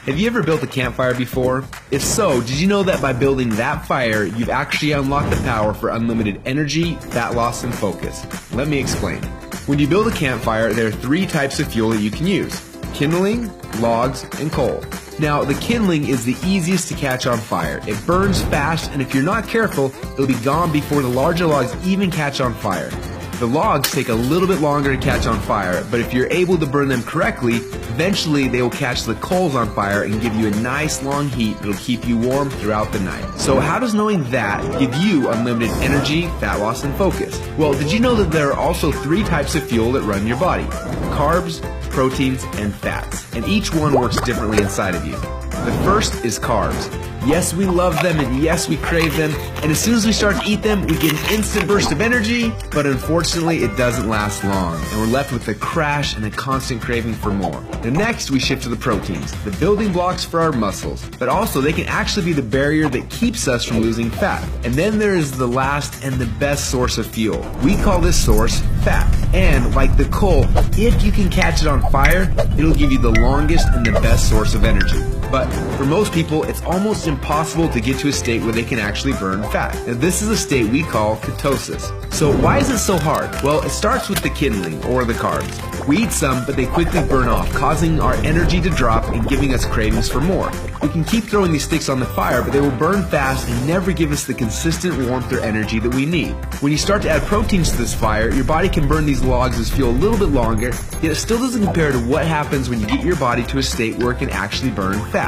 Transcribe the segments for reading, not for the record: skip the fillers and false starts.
Have you ever built a campfire before? If so, did you know that by building that fire, you've actually unlocked the power for unlimited energy, fat loss, and focus? Let me explain. When you build a campfire, there are 3 types of fuel that you can use: kindling, logs, and coal. Now, the kindling is the easiest to catch on fire. It burns fast, and if you're not careful, it'll be gone before the larger logs even catch on fire. The logs take a little bit longer to catch on fire, but if you're able to burn them correctly, eventually they will catch the coals on fire and give you a nice long heat that'll keep you warm throughout the night. So how does knowing that give you unlimited energy, fat loss, and focus? Well, did you know that there are also 3 types of fuel that run your body? Carbs, proteins, and fats. And each one works differently inside of you. The first is carbs. Yes, we love them, and yes, we crave them, and as soon as we start to eat them, we get an instant burst of energy, but unfortunately, it doesn't last long, and we're left with a crash and a constant craving for more. The next, we shift to the proteins, the building blocks for our muscles, but also they can actually be the barrier that keeps us from losing fat. And then there is the last and the best source of fuel. We call this source fat, and like the coal, if you can catch it on fire, it'll give you the longest and the best source of energy. But for most people, it's almost impossible to get to a state where they can actually burn fat. Now, this is a state we call ketosis. So why is it so hard? Well, it starts with the kindling, or the carbs. We eat some, but they quickly burn off, causing our energy to drop and giving us cravings for more. We can keep throwing these sticks on the fire, but they will burn fast and never give us the consistent warmth or energy that we need. When you start to add proteins to this fire, your body can burn these logs as fuel a little bit longer, yet it still doesn't compare to what happens when you get your body to a state where it can actually burn fat.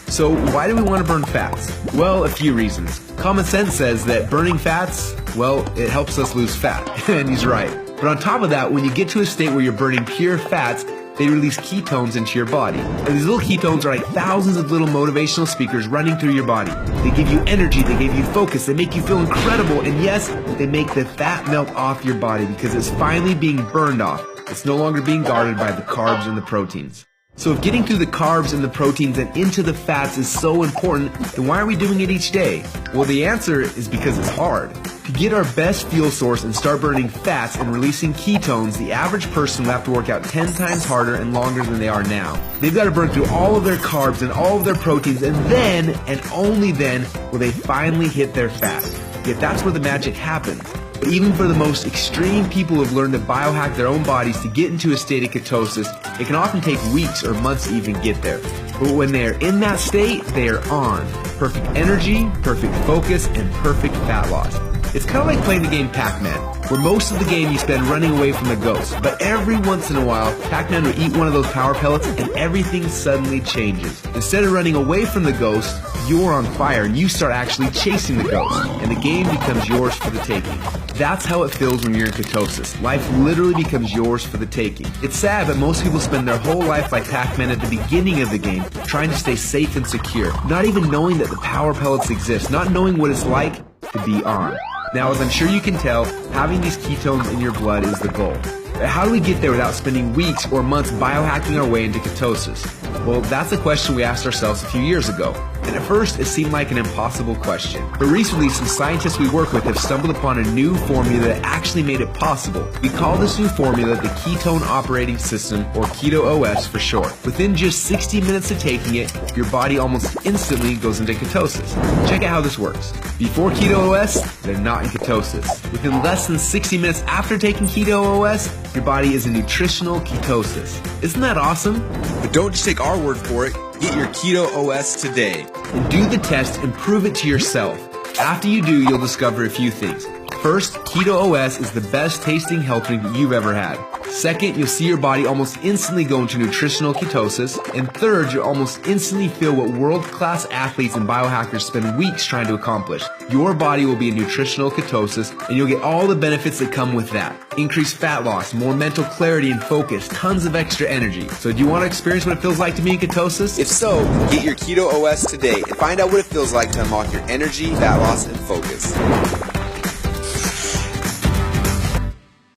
So why do we want to burn fats? Well, a few reasons. Common sense says that burning fats, well, it helps us lose fat, and he's right. But on top of that, when you get to a state where you're burning pure fats, they release ketones into your body. And these little ketones are like thousands of little motivational speakers running through your body. They give you energy, they give you focus, they make you feel incredible, and yes, they make the fat melt off your body because it's finally being burned off. It's no longer being guarded by the carbs and the proteins. So if getting through the carbs and the proteins and into the fats is so important, then why are we doing it each day? Well, the answer is because it's hard. To get our best fuel source and start burning fats and releasing ketones, the average person will have to work out 10 times harder and longer than they are now. They've got to burn through all of their carbs and all of their proteins, and then, and only then, will they finally hit their fat. Yet that's where the magic happens. But even for the most extreme people who have learned to biohack their own bodies to get into a state of ketosis, it can often take weeks or months to even get there. But when they are in that state, they are on. Perfect energy, perfect focus, and perfect fat loss. It's kind of like playing the game Pac-Man, where most of the game you spend running away from the ghost. But every once in a while, Pac-Man will eat one of those power pellets and everything suddenly changes. Instead of running away from the ghost, you're on fire and you start actually chasing the ghost. And the game becomes yours for the taking. That's how it feels when you're in ketosis. Life literally becomes yours for the taking. It's sad, but most people spend their whole life like Pac-Man at the beginning of the game, trying to stay safe and secure, not even knowing that the power pellets exist, not knowing what it's like to be on. Now, as I'm sure you can tell, having these ketones in your blood is the goal. But how do we get there without spending weeks or months biohacking our way into ketosis? Well, that's a question we asked ourselves a few years ago. And at first, it seemed like an impossible question. But recently, some scientists we work with have stumbled upon a new formula that actually made it possible. We call this new formula the Ketone Operating System, or Keto OS for short. Within just 60 minutes of taking it, your body almost instantly goes into ketosis. Check out how this works. Before Keto OS, they're not in ketosis. Within less than 60 minutes after taking Keto OS, your body is in nutritional ketosis. Isn't that awesome? But don't just take our word for it. Get your Keto OS today. And do the test and prove it to yourself. After you do, you'll discover a few things. First, Keto OS is the best tasting health drink that you've ever had. Second, you'll see your body almost instantly go into nutritional ketosis. And third, you'll almost instantly feel what world-class athletes and biohackers spend weeks trying to accomplish. Your body will be in nutritional ketosis, and you'll get all the benefits that come with that. Increased fat loss, more mental clarity and focus, tons of extra energy. So do you want to experience what it feels like to be in ketosis? If so, get your Keto OS today and find out what it feels like to unlock your energy, fat loss, and focus.